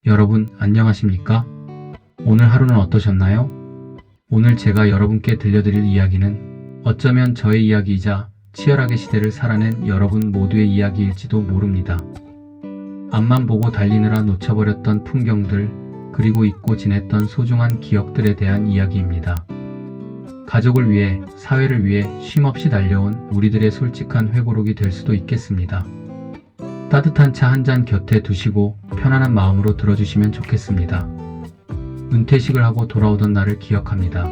여러분 안녕하십니까? 오늘 하루는 어떠셨나요? 오늘 제가 여러분께 들려드릴 이야기는 어쩌면 저의 이야기이자 치열하게 시대를 살아낸 여러분 모두의 이야기일지도 모릅니다. 앞만 보고 달리느라 놓쳐버렸던 풍경들, 그리고 잊고 지냈던 소중한 기억들에 대한 이야기입니다. 가족을 위해, 사회를 위해 쉼없이 달려온 우리들의 솔직한 회고록이 될 수도 있겠습니다. 따뜻한 차 한 잔 곁에 두시고 편안한 마음으로 들어주시면 좋겠습니다. 은퇴식을 하고 돌아오던 날을 기억합니다.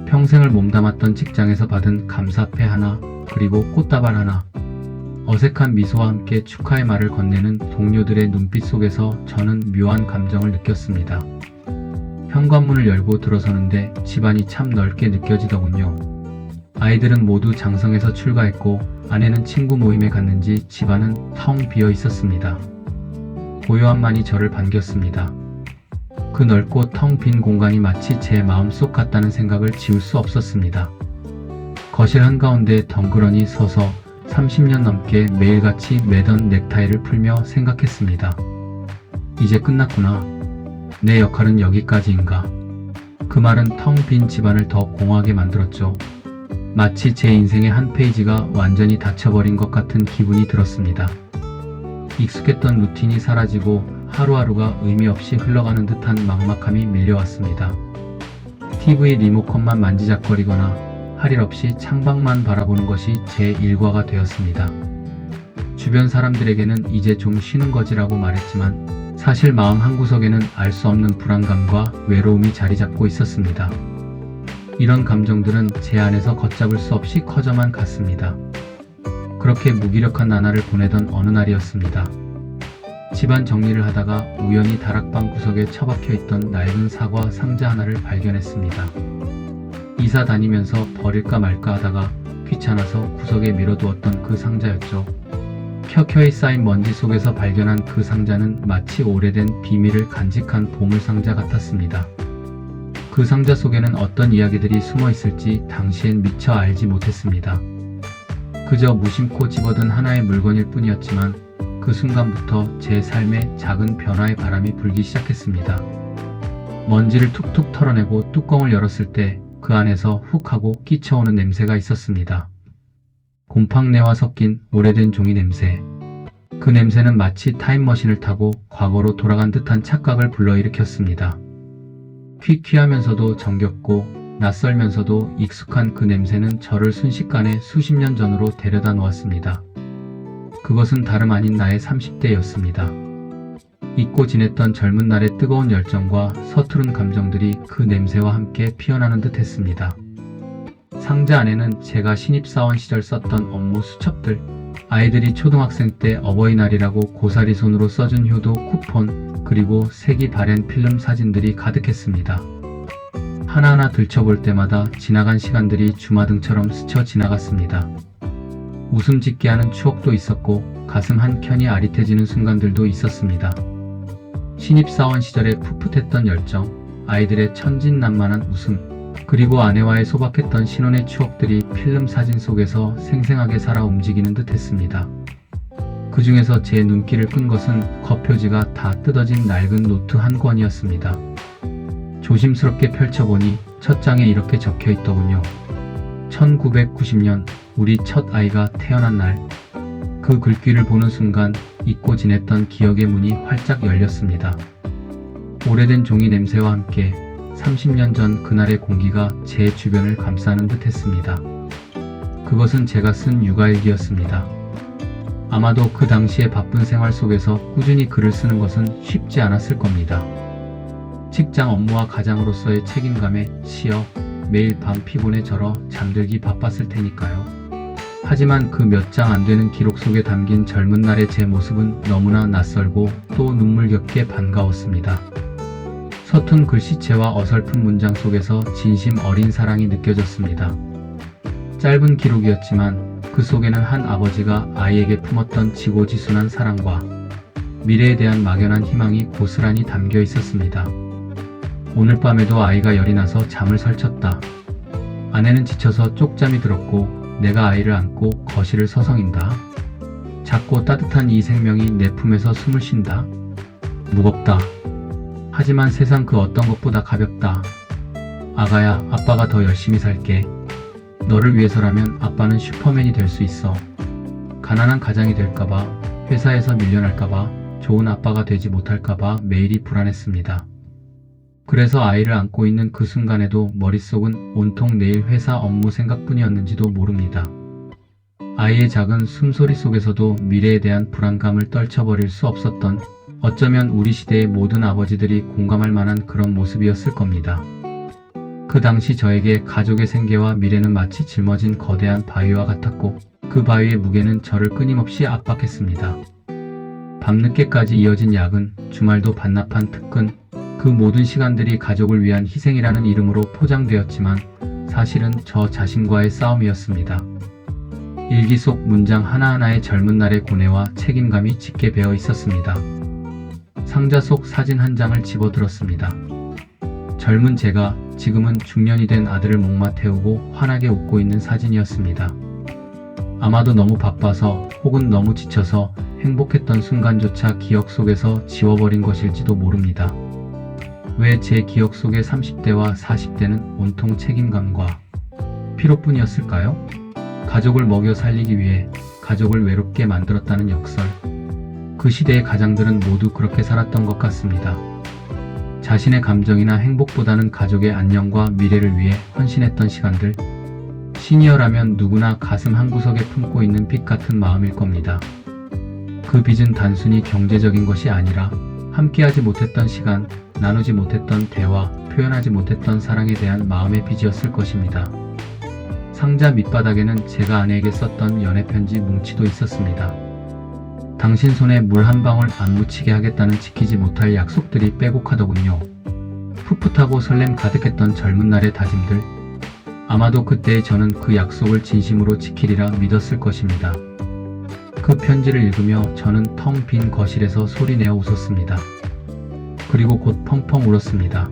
평생을 몸담았던 직장에서 받은 감사패 하나, 그리고 꽃다발 하나, 어색한 미소와 함께 축하의 말을 건네는 동료들의 눈빛 속에서 저는 묘한 감정을 느꼈습니다. 현관문을 열고 들어서는데 집안이 참 넓게 느껴지더군요. 아이들은 모두 장성에서 출가했고 아내는 친구 모임에 갔는지 집안은 텅 비어 있었습니다. 고요함만이 저를 반겼습니다. 그 넓고 텅 빈 공간이 마치 제 마음속 같다는 생각을 지울 수 없었습니다. 거실 한가운데 덩그러니 서서 30년 넘게 매일같이 매던 넥타이를 풀며 생각했습니다. 이제 끝났구나. 내 역할은 여기까지인가. 그 말은 텅 빈 집안을 더 공허하게 만들었죠. 마치 제 인생의 한 페이지가 완전히 닫혀버린 것 같은 기분이 들었습니다. 익숙했던 루틴이 사라지고 하루하루가 의미 없이 흘러가는 듯한 막막함이 밀려왔습니다. TV 리모컨만 만지작거리거나 할 일 없이 창밖만 바라보는 것이 제 일과가 되었습니다. 주변 사람들에게는 이제 좀 쉬는 거지라고 말했지만 사실 마음 한구석에는 알 수 없는 불안감과 외로움이 자리 잡고 있었습니다. 이런 감정들은 제 안에서 걷잡을 수 없이 커져만 갔습니다. 그렇게 무기력한 나날을 보내던 어느 날이었습니다. 집안 정리를 하다가 우연히 다락방 구석에 처박혀 있던 낡은 사과 상자 하나를 발견했습니다. 이사 다니면서 버릴까 말까 하다가 귀찮아서 구석에 밀어두었던 그 상자였죠. 켜켜이 쌓인 먼지 속에서 발견한 그 상자는 마치 오래된 비밀을 간직한 보물상자 같았습니다. 그 상자 속에는 어떤 이야기들이 숨어 있을지 당시엔 미처 알지 못했습니다. 그저 무심코 집어든 하나의 물건일 뿐이었지만 그 순간부터 제 삶에 작은 변화의 바람이 불기 시작했습니다. 먼지를 툭툭 털어내고 뚜껑을 열었을 때 그 안에서 훅 하고 끼쳐오는 냄새가 있었습니다. 곰팡내와 섞인 오래된 종이 냄새. 그 냄새는 마치 타임머신을 타고 과거로 돌아간 듯한 착각을 불러일으켰습니다. 퀴퀴하면서도 정겹고 낯설면서도 익숙한 그 냄새는 저를 순식간에 수십 년 전으로 데려다 놓았습니다. 그것은 다름 아닌 나의 30대였습니다. 잊고 지냈던 젊은 날의 뜨거운 열정과 서투른 감정들이 그 냄새와 함께 피어나는 듯 했습니다. 상자 안에는 제가 신입사원 시절 썼던 업무 수첩들, 아이들이 초등학생 때 어버이날이라고 고사리 손으로 써준 효도 쿠폰, 그리고 색이 바랜 필름 사진들이 가득했습니다. 하나하나 들춰볼 때마다 지나간 시간들이 주마등처럼 스쳐 지나갔습니다. 웃음 짓게 하는 추억도 있었고 가슴 한켠이 아릿해지는 순간들도 있었습니다. 신입사원 시절의 풋풋했던 열정, 아이들의 천진난만한 웃음, 그리고 아내와의 소박했던 신혼의 추억들이 필름 사진 속에서 생생하게 살아 움직이는 듯 했습니다. 그 중에서 제 눈길을 끈 것은 겉표지가 다 뜯어진 낡은 노트 한 권이었습니다. 조심스럽게 펼쳐보니 첫 장에 이렇게 적혀 있더군요. 1990년 우리 첫 아이가 태어난 날. 그 글귀를 보는 순간 잊고 지냈던 기억의 문이 활짝 열렸습니다. 오래된 종이 냄새와 함께 30년 전 그날의 공기가 제 주변을 감싸는 듯 했습니다. 그것은 제가 쓴 육아일기였습니다. 아마도 그 당시의 바쁜 생활 속에서 꾸준히 글을 쓰는 것은 쉽지 않았을 겁니다. 직장 업무와 가장으로서의 책임감에 치여 매일 밤 피곤에 절어 잠들기 바빴을 테니까요. 하지만 그 몇 장 안 되는 기록 속에 담긴 젊은 날의 제 모습은 너무나 낯설고 또 눈물겹게 반가웠습니다. 서툰 글씨체와 어설픈 문장 속에서 진심 어린 사랑이 느껴졌습니다. 짧은 기록이었지만 그 속에는 한 아버지가 아이에게 품었던 지고지순한 사랑과 미래에 대한 막연한 희망이 고스란히 담겨 있었습니다. 오늘 밤에도 아이가 열이 나서 잠을 설쳤다. 아내는 지쳐서 쪽잠이 들었고 내가 아이를 안고 거실을 서성인다. 작고 따뜻한 이 생명이 내 품에서 숨을 쉰다. 무겁다. 하지만 세상 그 어떤 것보다 가볍다. 아가야, 아빠가 더 열심히 살게. 너를 위해서라면 아빠는 슈퍼맨이 될 수 있어. 가난한 가장이 될까봐, 회사에서 밀려날까봐, 좋은 아빠가 되지 못할까봐 매일이 불안했습니다. 그래서 아이를 안고 있는 그 순간에도 머릿속은 온통 내일 회사 업무 생각뿐이었는지도 모릅니다. 아이의 작은 숨소리 속에서도 미래에 대한 불안감을 떨쳐버릴 수 없었던, 어쩌면 우리 시대의 모든 아버지들이 공감할 만한 그런 모습이었을 겁니다. 그 당시 저에게 가족의 생계와 미래는 마치 짊어진 거대한 바위와 같았고, 그 바위의 무게는 저를 끊임없이 압박했습니다. 밤늦게까지 이어진 야근, 주말도 반납한 특근, 그 모든 시간들이 가족을 위한 희생이라는 이름으로 포장되었지만 사실은 저 자신과의 싸움이었습니다. 일기 속 문장 하나하나에 젊은 날의 고뇌와 책임감이 짙게 배어 있었습니다. 상자 속 사진 한 장을 집어들었습니다. 젊은 제가 지금은 중년이 된 아들을 목마 태우고 환하게 웃고 있는 사진이었습니다. 아마도 너무 바빠서 혹은 너무 지쳐서 행복했던 순간조차 기억 속에서 지워버린 것일지도 모릅니다. 왜 제 기억 속의 30대와 40대는 온통 책임감과 피로뿐이었을까요? 가족을 먹여 살리기 위해 가족을 외롭게 만들었다는 역설. 그 시대의 가장들은 모두 그렇게 살았던 것 같습니다. 자신의 감정이나 행복보다는 가족의 안녕과 미래를 위해 헌신했던 시간들. 시니어라면 누구나 가슴 한구석에 품고 있는 빛 같은 마음일 겁니다. 그 빚은 단순히 경제적인 것이 아니라 함께하지 못했던 시간, 나누지 못했던 대화, 표현하지 못했던 사랑에 대한 마음의 빚이었을 것입니다. 상자 밑바닥에는 제가 아내에게 썼던 연애편지 뭉치도 있었습니다. 당신 손에 물 한 방울 안 묻히게 하겠다는 지키지 못할 약속들이 빼곡하더군요. 풋풋하고 설렘 가득했던 젊은 날의 다짐들. 아마도 그때 저는 그 약속을 진심으로 지키리라 믿었을 것입니다. 그 편지를 읽으며 저는 텅 빈 거실에서 소리내어 웃었습니다. 그리고 곧 펑펑 울었습니다.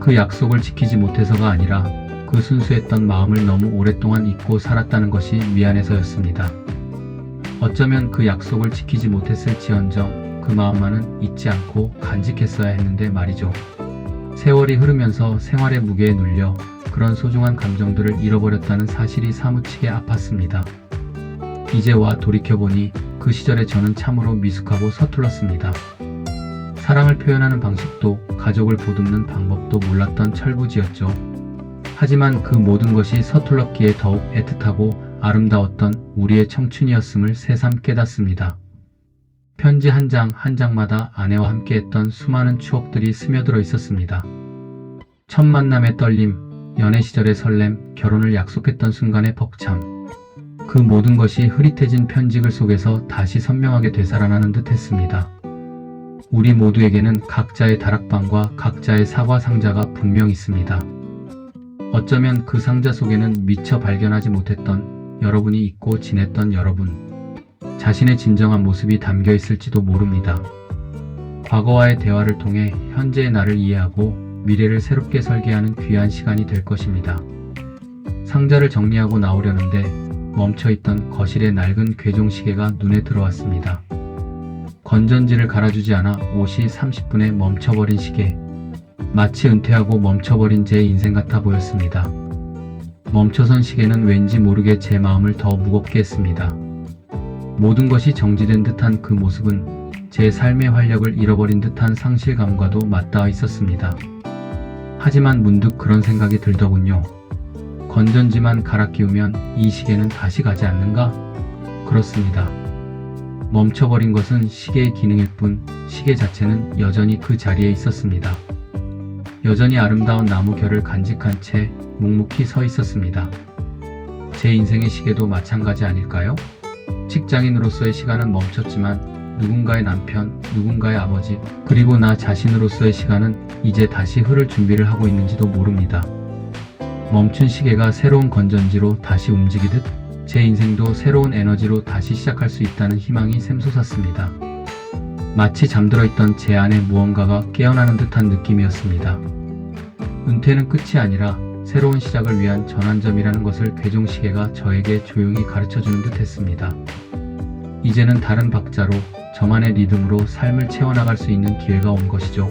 그 약속을 지키지 못해서가 아니라 그 순수했던 마음을 너무 오랫동안 잊고 살았다는 것이 미안해서였습니다. 어쩌면 그 약속을 지키지 못했을지언정 그 마음만은 잊지 않고 간직했어야 했는데 말이죠. 세월이 흐르면서 생활의 무게에 눌려 그런 소중한 감정들을 잃어버렸다는 사실이 사무치게 아팠습니다. 이제 와 돌이켜보니 그 시절에 저는 참으로 미숙하고 서툴렀습니다. 사랑을 표현하는 방식도 가족을 보듬는 방법도 몰랐던 철부지였죠. 하지만 그 모든 것이 서툴렀기에 더욱 애틋하고 아름다웠던 우리의 청춘이었음을 새삼 깨닫습니다. 편지 한 장 한 장마다 아내와 함께했던 수많은 추억들이 스며들어 있었습니다. 첫 만남의 떨림, 연애 시절의 설렘, 결혼을 약속했던 순간의 벅참. 그 모든 것이 흐릿해진 편지글 속에서 다시 선명하게 되살아나는 듯 했습니다. 우리 모두에게는 각자의 다락방과 각자의 사과 상자가 분명 있습니다. 어쩌면 그 상자 속에는 미처 발견하지 못했던 여러분이 잊고 지냈던 여러분, 자신의 진정한 모습이 담겨 있을지도 모릅니다. 과거와의 대화를 통해 현재의 나를 이해하고 미래를 새롭게 설계하는 귀한 시간이 될 것입니다. 상자를 정리하고 나오려는데 멈춰있던 거실의 낡은 괴종시계가 눈에 들어왔습니다. 건전지를 갈아주지 않아 옷이 30분에 멈춰버린 시계. 마치 은퇴하고 멈춰버린 제 인생 같아 보였습니다. 멈춰선 시계는 왠지 모르게 제 마음을 더 무겁게 했습니다. 모든 것이 정지된 듯한 그 모습은 제 삶의 활력을 잃어버린 듯한 상실감과도 맞닿아 있었습니다. 하지만 문득 그런 생각이 들더군요. 건전지만 갈아 끼우면 이 시계는 다시 가지 않는가? 그렇습니다. 멈춰버린 것은 시계의 기능일 뿐 시계 자체는 여전히 그 자리에 있었습니다. 여전히 아름다운 나무 결을 간직한 채 묵묵히 서 있었습니다. 제 인생의 시계도 마찬가지 아닐까요? 직장인으로서의 시간은 멈췄지만 누군가의 남편, 누군가의 아버지, 그리고 나 자신으로서의 시간은 이제 다시 흐를 준비를 하고 있는지도 모릅니다. 멈춘 시계가 새로운 건전지로 다시 움직이듯 제 인생도 새로운 에너지로 다시 시작할 수 있다는 희망이 샘솟았습니다. 마치 잠들어 있던 제 안에 무언가가 깨어나는 듯한 느낌이었습니다. 은퇴는 끝이 아니라 새로운 시작을 위한 전환점이라는 것을 괴종시계가 저에게 조용히 가르쳐주는 듯 했습니다. 이제는 다른 박자로 저만의 리듬으로 삶을 채워나갈 수 있는 기회가 온 것이죠.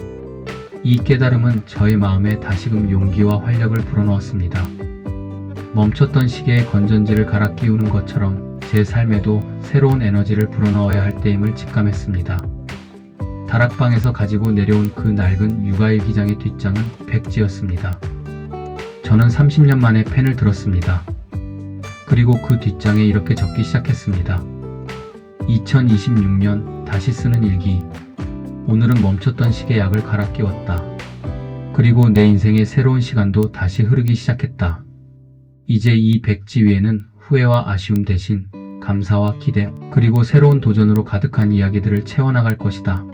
이 깨달음은 저의 마음에 다시금 용기와 활력을 불어넣었습니다. 멈췄던 시계의 건전지를 갈아 끼우는 것처럼 제 삶에도 새로운 에너지를 불어넣어야 할 때임을 직감했습니다. 다락방에서 가지고 내려온 그 낡은 육아일기장의 뒷장은 백지였습니다. 저는 30년 만에 펜을 들었습니다. 그리고 그 뒷장에 이렇게 적기 시작했습니다. 2026년 다시 쓰는 일기. 오늘은 멈췄던 시계 약을 갈아 끼웠다. 그리고 내 인생의 새로운 시간도 다시 흐르기 시작했다. 이제 이 백지 위에는 후회와 아쉬움 대신 감사와 기대, 그리고 새로운 도전으로 가득한 이야기들을 채워나갈 것이다.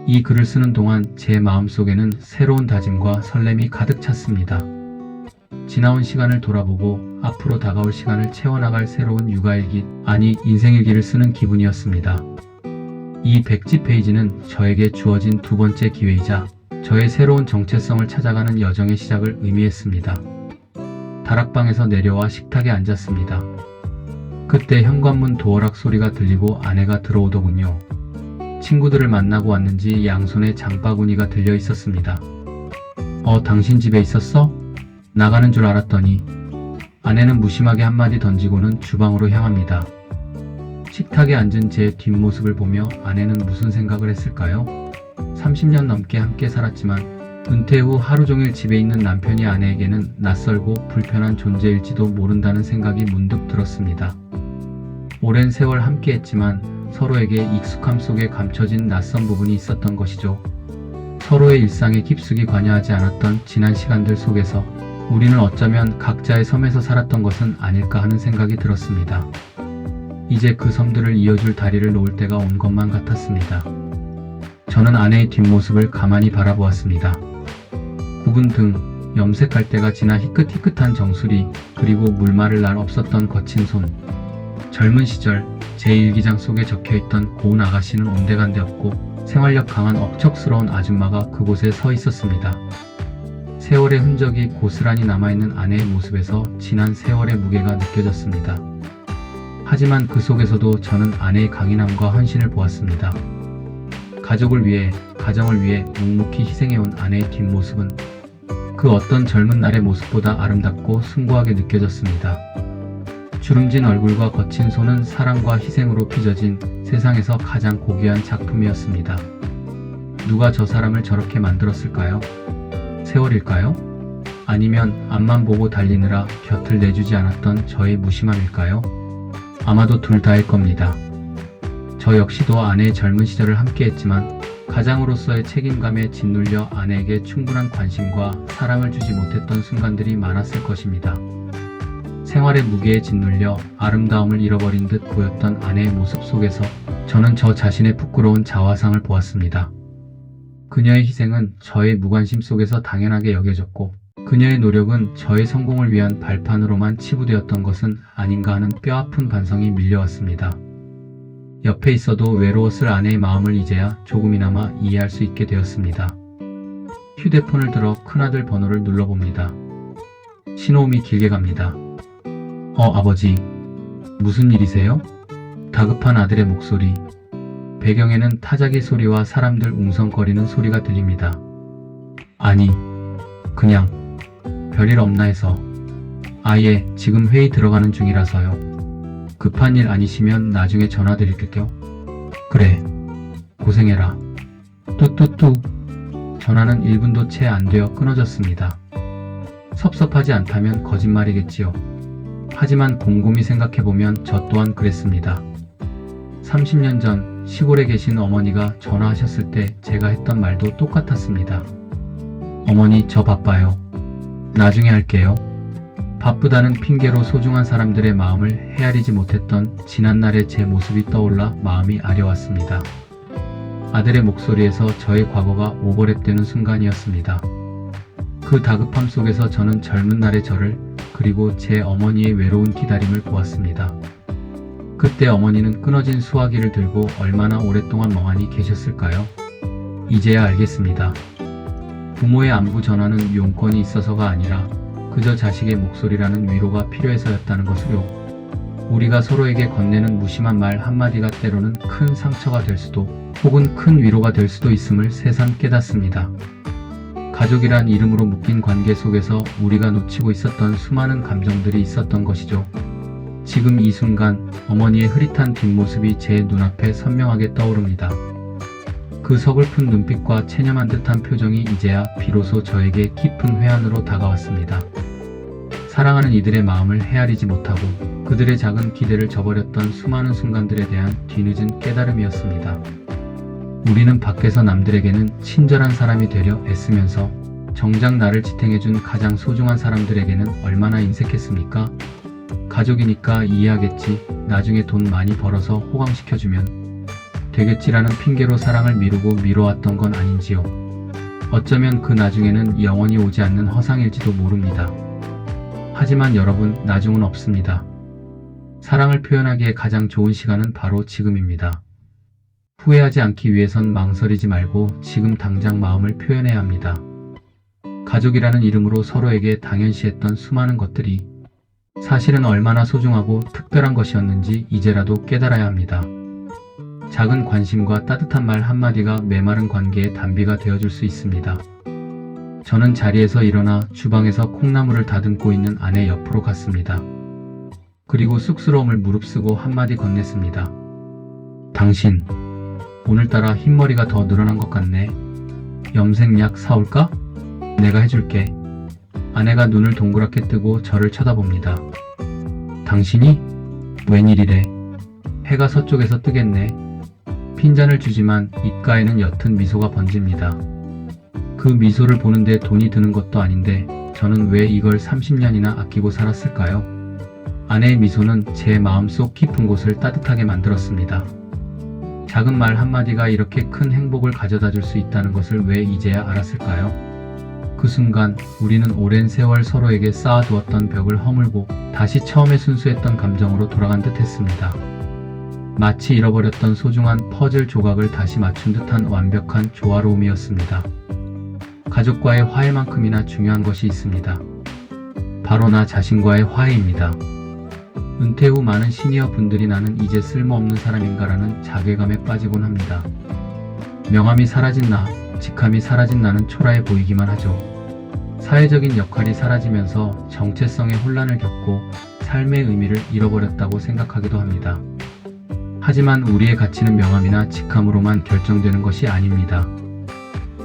이 글을 쓰는 동안 제 마음속에는 새로운 다짐과 설렘이 가득 찼습니다. 지나온 시간을 돌아보고 앞으로 다가올 시간을 채워나갈 새로운 육아일기, 아니 인생일기를 쓰는 기분이었습니다. 이 백지 페이지는 저에게 주어진 두 번째 기회이자 저의 새로운 정체성을 찾아가는 여정의 시작을 의미했습니다. 다락방에서 내려와 식탁에 앉았습니다. 그때 현관문 도어락 소리가 들리고 아내가 들어오더군요. 친구들을 만나고 왔는지 양손에 장바구니가 들려 있었습니다. 당신 집에 있었어? 나가는 줄 알았더니. 아내는 무심하게 한마디 던지고는 주방으로 향합니다. 식탁에 앉은 제 뒷모습을 보며 아내는 무슨 생각을 했을까요? 30년 넘게 함께 살았지만 은퇴 후 하루 종일 집에 있는 남편이 아내에게는 낯설고 불편한 존재일지도 모른다는 생각이 문득 들었습니다. 오랜 세월 함께했지만 서로에게 익숙함 속에 감춰진 낯선 부분이 있었던 것이죠. 서로의 일상에 깊숙이 관여하지 않았던 지난 시간들 속에서 우리는 어쩌면 각자의 섬에서 살았던 것은 아닐까 하는 생각이 들었습니다. 이제 그 섬들을 이어줄 다리를 놓을 때가 온 것만 같았습니다. 저는 아내의 뒷모습을 가만히 바라보았습니다. 굽은 등, 염색할 때가 지나 희끗희끗한 정수리, 그리고 물 마를 날 없었던 거친 손. 젊은 시절 제 일기장 속에 적혀있던 고운 아가씨는 온데간데 없고 생활력 강한 억척스러운 아줌마가 그곳에 서 있었습니다. 세월의 흔적이 고스란히 남아있는 아내의 모습에서 지난 세월의 무게가 느껴졌습니다. 하지만 그 속에서도 저는 아내의 강인함과 헌신을 보았습니다. 가족을 위해, 가정을 위해 묵묵히 희생해온 아내의 뒷모습은 그 어떤 젊은 날의 모습보다 아름답고 숭고하게 느껴졌습니다. 주름진 얼굴과 거친 손은 사랑과 희생으로 빚어진 세상에서 가장 고귀한 작품이었습니다. 누가 저 사람을 저렇게 만들었을까요? 세월일까요? 아니면 앞만 보고 달리느라 곁을 내주지 않았던 저의 무심함일까요? 아마도 둘 다일 겁니다. 저 역시도 아내의 젊은 시절을 함께했지만 가장으로서의 책임감에 짓눌려 아내에게 충분한 관심과 사랑을 주지 못했던 순간들이 많았을 것입니다. 생활의 무게에 짓눌려 아름다움을 잃어버린 듯 보였던 아내의 모습 속에서 저는 저 자신의 부끄러운 자화상을 보았습니다. 그녀의 희생은 저의 무관심 속에서 당연하게 여겨졌고 그녀의 노력은 저의 성공을 위한 발판으로만 치부되었던 것은 아닌가 하는 뼈아픈 반성이 밀려왔습니다. 옆에 있어도 외로웠을 아내의 마음을 이제야 조금이나마 이해할 수 있게 되었습니다. 휴대폰을 들어 큰아들 번호를 눌러봅니다. 신호음이 길게 갑니다. 아버지, 무슨 일이세요? 다급한 아들의 목소리. 배경에는 타자기 소리와 사람들 웅성거리는 소리가 들립니다. 아니, 그냥 별일 없나 해서. 아예 지금 회의 들어가는 중이라서요. 급한 일 아니시면 나중에 전화 드릴게요. 그래, 고생해라. 뚜뚜뚜. 전화는 1분도 채 안 되어 끊어졌습니다. 섭섭하지 않다면 거짓말이겠지요. 하지만 곰곰이 생각해보면 저 또한 그랬습니다. 30년 전 시골에 계신 어머니가 전화하셨을 때 제가 했던 말도 똑같았습니다. 어머니, 저 바빠요. 나중에 할게요. 바쁘다는 핑계로 소중한 사람들의 마음을 헤아리지 못했던 지난날의 제 모습이 떠올라 마음이 아려왔습니다. 아들의 목소리에서 저의 과거가 오버랩되는 순간이었습니다. 그 다급함 속에서 저는 젊은 날의 저를, 그리고 제 어머니의 외로운 기다림을 보았습니다. 그때 어머니는 끊어진 수화기를 들고 얼마나 오랫동안 멍하니 계셨을까요? 이제야 알겠습니다. 부모의 안부 전화는 용건이 있어서가 아니라 그저 자식의 목소리라는 위로가 필요해서였다는 것을요. 우리가 서로에게 건네는 무심한 말 한마디가 때로는 큰 상처가 될 수도 혹은 큰 위로가 될 수도 있음을 새삼 깨닫습니다. 가족이란 이름으로 묶인 관계 속에서 우리가 놓치고 있었던 수많은 감정들이 있었던 것이죠. 지금 이 순간 어머니의 흐릿한 뒷모습이 제 눈앞에 선명하게 떠오릅니다. 그 서글픈 눈빛과 체념한 듯한 표정이 이제야 비로소 저에게 깊은 회한으로 다가왔습니다. 사랑하는 이들의 마음을 헤아리지 못하고 그들의 작은 기대를 저버렸던 수많은 순간들에 대한 뒤늦은 깨달음이었습니다. 우리는 밖에서 남들에게는 친절한 사람이 되려 애쓰면서 정작 나를 지탱해준 가장 소중한 사람들에게는 얼마나 인색했습니까? 가족이니까 이해하겠지, 나중에 돈 많이 벌어서 호강시켜주면 되겠지라는 핑계로 사랑을 미루고 미뤄왔던 건 아닌지요. 어쩌면 그 나중에는 영원히 오지 않는 허상일지도 모릅니다. 하지만 여러분, 나중은 없습니다. 사랑을 표현하기에 가장 좋은 시간은 바로 지금입니다. 후회하지 않기 위해선 망설이지 말고 지금 당장 마음을 표현해야 합니다. 가족이라는 이름으로 서로에게 당연시했던 수많은 것들이 사실은 얼마나 소중하고 특별한 것이었는지 이제라도 깨달아야 합니다. 작은 관심과 따뜻한 말 한마디가 메마른 관계의 단비가 되어줄 수 있습니다. 저는 자리에서 일어나 주방에서 콩나물을 다듬고 있는 아내 옆으로 갔습니다. 그리고 쑥스러움을 무릅쓰고 한마디 건넸습니다. 당신, 오늘따라 흰머리가 더 늘어난 것 같네. 염색약 사올까? 내가 해줄게. 아내가 눈을 동그랗게 뜨고 저를 쳐다봅니다. 당신이? 웬일이래? 해가 서쪽에서 뜨겠네. 핀잔을 주지만 입가에는 옅은 미소가 번집니다. 그 미소를 보는데 돈이 드는 것도 아닌데 저는 왜 이걸 30년이나 아끼고 살았을까요? 아내의 미소는 제 마음속 깊은 곳을 따뜻하게 만들었습니다. 작은 말 한마디가 이렇게 큰 행복을 가져다 줄 수 있다는 것을 왜 이제야 알았을까요? 그 순간 우리는 오랜 세월 서로에게 쌓아두었던 벽을 허물고 다시 처음에 순수했던 감정으로 돌아간 듯 했습니다. 마치 잃어버렸던 소중한 퍼즐 조각을 다시 맞춘 듯한 완벽한 조화로움이었습니다. 가족과의 화해만큼이나 중요한 것이 있습니다. 바로 나 자신과의 화해입니다. 은퇴 후 많은 시니어 분들이 나는 이제 쓸모없는 사람인가라는 자괴감에 빠지곤 합니다. 명함이 사라진 나, 직함이 사라진 나는 초라해 보이기만 하죠. 사회적인 역할이 사라지면서 정체성의 혼란을 겪고 삶의 의미를 잃어버렸다고 생각하기도 합니다. 하지만 우리의 가치는 명함이나 직함으로만 결정되는 것이 아닙니다.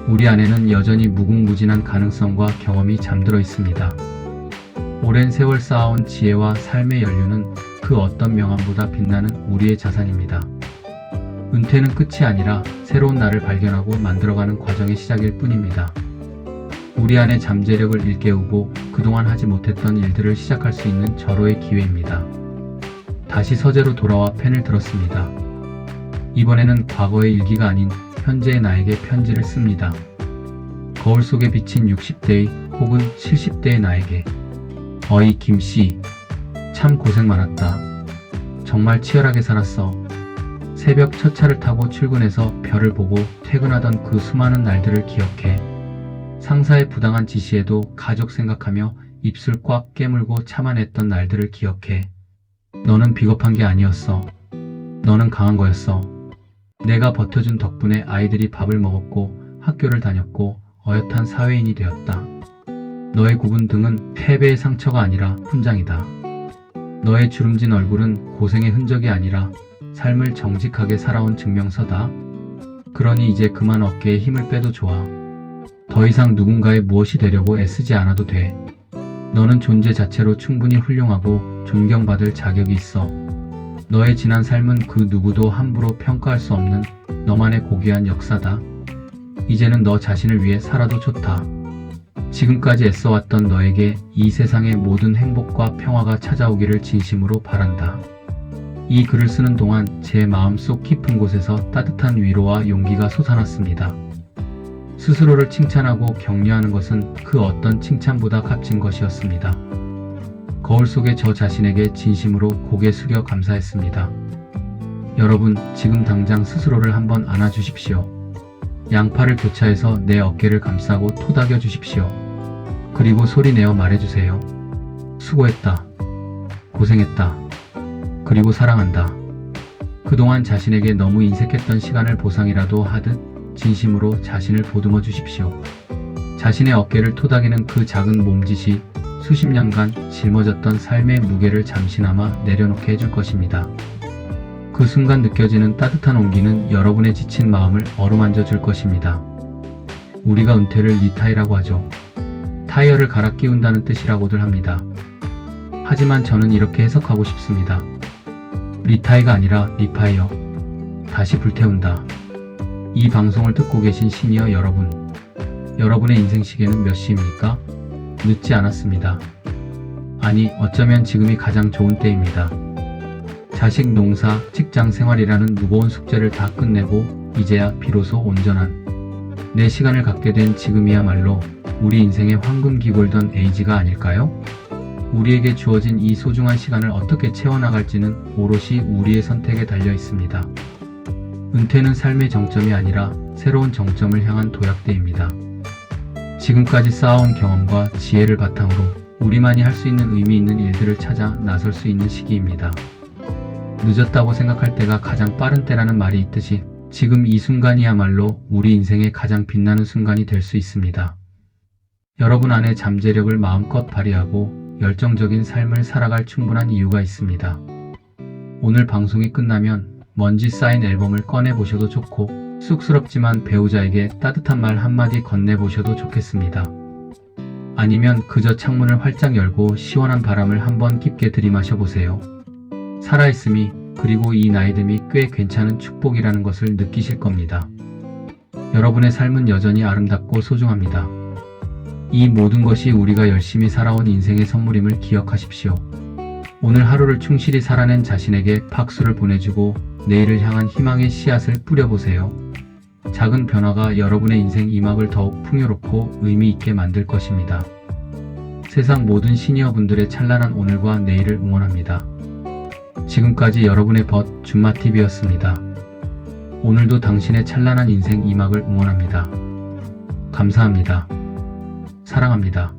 우리 안에는 여전히 무궁무진한 가능성과 경험이 잠들어 있습니다. 오랜 세월 쌓아온 지혜와 삶의 연륜은 그 어떤 명함보다 빛나는 우리의 자산입니다. 은퇴는 끝이 아니라 새로운 나를 발견하고 만들어가는 과정의 시작일 뿐입니다. 우리 안의 잠재력을 일깨우고 그동안 하지 못했던 일들을 시작할 수 있는 절호의 기회입니다. 다시 서재로 돌아와 펜을 들었습니다. 이번에는 과거의 일기가 아닌 현재의 나에게 편지를 씁니다. 거울 속에 비친 60대의 혹은 70대의 나에게. 어이 김씨, 참 고생 많았다. 정말 치열하게 살았어. 새벽 첫 차를 타고 출근해서 별을 보고 퇴근하던 그 수많은 날들을 기억해. 상사의 부당한 지시에도 가족 생각하며 입술 꽉 깨물고 참아냈던 날들을 기억해. 너는 비겁한 게 아니었어. 너는 강한 거였어. 내가 버텨준 덕분에 아이들이 밥을 먹었고 학교를 다녔고 어엿한 사회인이 되었다. 너의 굽은 등은 패배의 상처가 아니라 훈장이다. 너의 주름진 얼굴은 고생의 흔적이 아니라 삶을 정직하게 살아온 증명서다. 그러니 이제 그만 어깨에 힘을 빼도 좋아. 더 이상 누군가의 무엇이 되려고 애쓰지 않아도 돼. 너는 존재 자체로 충분히 훌륭하고 존경받을 자격이 있어. 너의 지난 삶은 그 누구도 함부로 평가할 수 없는 너만의 고귀한 역사다. 이제는 너 자신을 위해 살아도 좋다. 지금까지 애써왔던 너에게 이 세상의 모든 행복과 평화가 찾아오기를 진심으로 바란다. 이 글을 쓰는 동안 제 마음속 깊은 곳에서 따뜻한 위로와 용기가 솟아났습니다. 스스로를 칭찬하고 격려하는 것은 그 어떤 칭찬보다 값진 것이었습니다. 거울 속의 저 자신에게 진심으로 고개 숙여 감사했습니다. 여러분, 지금 당장 스스로를 한번 안아주십시오. 양팔을 교차해서 내 어깨를 감싸고 토닥여 주십시오. 그리고 소리내어 말해주세요. 수고했다. 고생했다. 그리고 사랑한다. 그동안 자신에게 너무 인색했던 시간을 보상이라도 하듯 진심으로 자신을 보듬어 주십시오. 자신의 어깨를 토닥이는 그 작은 몸짓이 수십 년간 짊어졌던 삶의 무게를 잠시나마 내려놓게 해줄 것입니다. 그 순간 느껴지는 따뜻한 온기는 여러분의 지친 마음을 어루만져 줄 것입니다. 우리가 은퇴를 리타이라고 하죠. 타이어를 갈아 끼운다는 뜻이라고들 합니다. 하지만 저는 이렇게 해석하고 싶습니다. 리타이가 아니라 리파이어. 다시 불태운다. 이 방송을 듣고 계신 시니어 여러분, 여러분의 인생 시계는 몇 시입니까? 늦지 않았습니다. 아니, 어쩌면 지금이 가장 좋은 때입니다. 자식, 농사, 직장 생활이라는 무거운 숙제를 다 끝내고 이제야 비로소 온전한 내 시간을 갖게 된 지금이야말로 우리 인생의 황금기 골든 에이지가 아닐까요? 우리에게 주어진 이 소중한 시간을 어떻게 채워나갈지는 오롯이 우리의 선택에 달려 있습니다. 은퇴는 삶의 정점이 아니라 새로운 정점을 향한 도약대입니다. 지금까지 쌓아온 경험과 지혜를 바탕으로 우리만이 할 수 있는 의미 있는 일들을 찾아 나설 수 있는 시기입니다. 늦었다고 생각할 때가 가장 빠른 때라는 말이 있듯이 지금 이 순간이야말로 우리 인생의 가장 빛나는 순간이 될 수 있습니다. 여러분 안에 잠재력을 마음껏 발휘하고 열정적인 삶을 살아갈 충분한 이유가 있습니다. 오늘 방송이 끝나면 먼지 쌓인 앨범을 꺼내보셔도 좋고 쑥스럽지만 배우자에게 따뜻한 말 한마디 건네보셔도 좋겠습니다. 아니면 그저 창문을 활짝 열고 시원한 바람을 한번 깊게 들이마셔보세요. 살아있음이 그리고 이 나이듦이 꽤 괜찮은 축복이라는 것을 느끼실 겁니다. 여러분의 삶은 여전히 아름답고 소중합니다. 이 모든 것이 우리가 열심히 살아온 인생의 선물임을 기억하십시오. 오늘 하루를 충실히 살아낸 자신에게 박수를 보내주고 내일을 향한 희망의 씨앗을 뿌려보세요. 작은 변화가 여러분의 인생 이막을 더욱 풍요롭고 의미 있게 만들 것입니다. 세상 모든 시니어분들의 찬란한 오늘과 내일을 응원합니다. 지금까지 여러분의 벗 준마TV였습니다. 오늘도 당신의 찬란한 인생 이막을 응원합니다. 감사합니다. 사랑합니다.